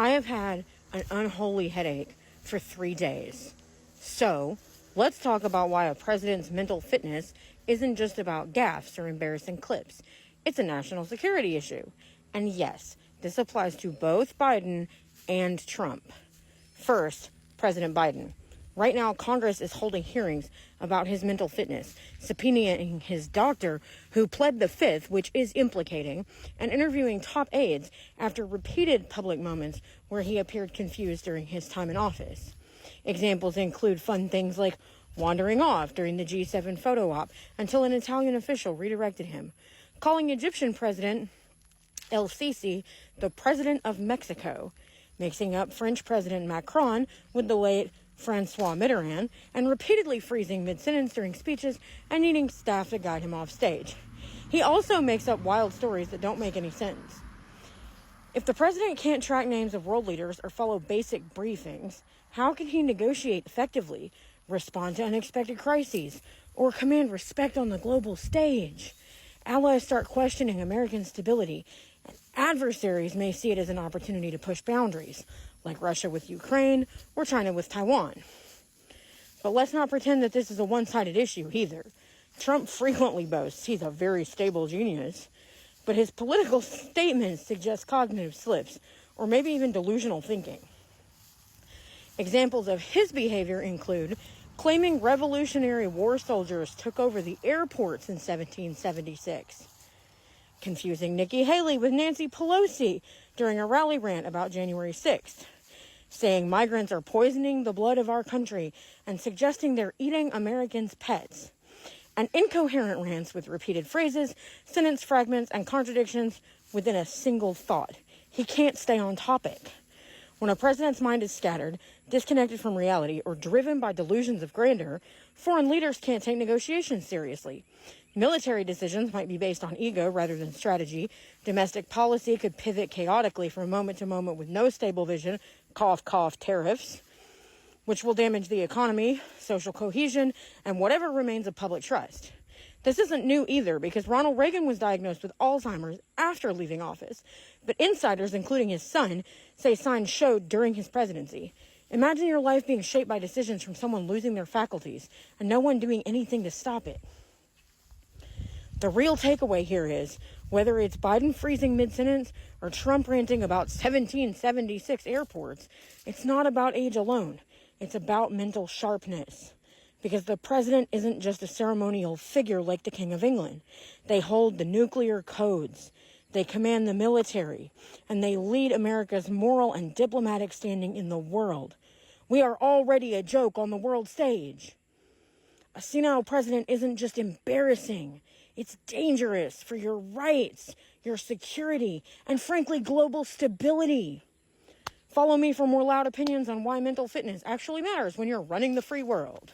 I have had an unholy headache for 3 days. So, let's talk about why a president's mental fitness isn't just about gaffes or embarrassing clips. It's a national security issue. And yes, this applies to both Biden and Trump. First, President Biden. Right now, Congress is holding hearings about his mental fitness, subpoenaing his doctor, who pled the fifth, which is implicating, and interviewing top aides after repeated public moments where he appeared confused during his time in office. Examples include fun things like wandering off during the G7 photo op until an Italian official redirected him, calling Egyptian President El Sisi the President of Mexico, mixing up French President Macron with the late Francois Mitterrand, and repeatedly freezing mid-sentence during speeches and needing staff to guide him off stage. He also makes up wild stories that don't make any sense. If the president can't track names of world leaders or follow basic briefings, how can he negotiate effectively, respond to unexpected crises, or command respect on the global stage? Allies start questioning American stability, and adversaries may see it as an opportunity to push boundaries, like Russia with Ukraine or China with Taiwan. But let's not pretend that this is a one-sided issue either. Trump frequently boasts he's a very stable genius, but his political statements suggest cognitive slips, or maybe even delusional thinking. Examples of his behavior include claiming Revolutionary War soldiers took over the airports in 1776, confusing Nikki Haley with Nancy Pelosi during a rally rant about January 6th, saying migrants are poisoning the blood of our country and suggesting they're eating Americans' pets, and incoherent rants with repeated phrases, sentence fragments, and contradictions within a single thought. He can't stay on topic. When a president's mind is scattered, disconnected from reality, or driven by delusions of grandeur, foreign leaders can't take negotiations seriously. Military decisions might be based on ego rather than strategy. Domestic policy could pivot chaotically from moment to moment with no stable vision, cough, cough, tariffs, which will damage the economy, social cohesion, and whatever remains of public trust. This isn't new either, because Ronald Reagan was diagnosed with Alzheimer's after leaving office, but insiders, including his son, say signs showed during his presidency. Imagine your life being shaped by decisions from someone losing their faculties and no one doing anything to stop it. The real takeaway here is, whether it's Biden freezing mid-sentence or Trump ranting about 1776 airports, it's not about age alone. It's about mental sharpness. Because the president isn't just a ceremonial figure like the King of England. They hold the nuclear codes. They command the military. And they lead America's moral and diplomatic standing in the world. We are already a joke on the world stage. A senile president isn't just embarrassing. It's dangerous for your rights, your security, and frankly, global stability. Follow me for more loud opinions on why mental fitness actually matters when you're running the free world.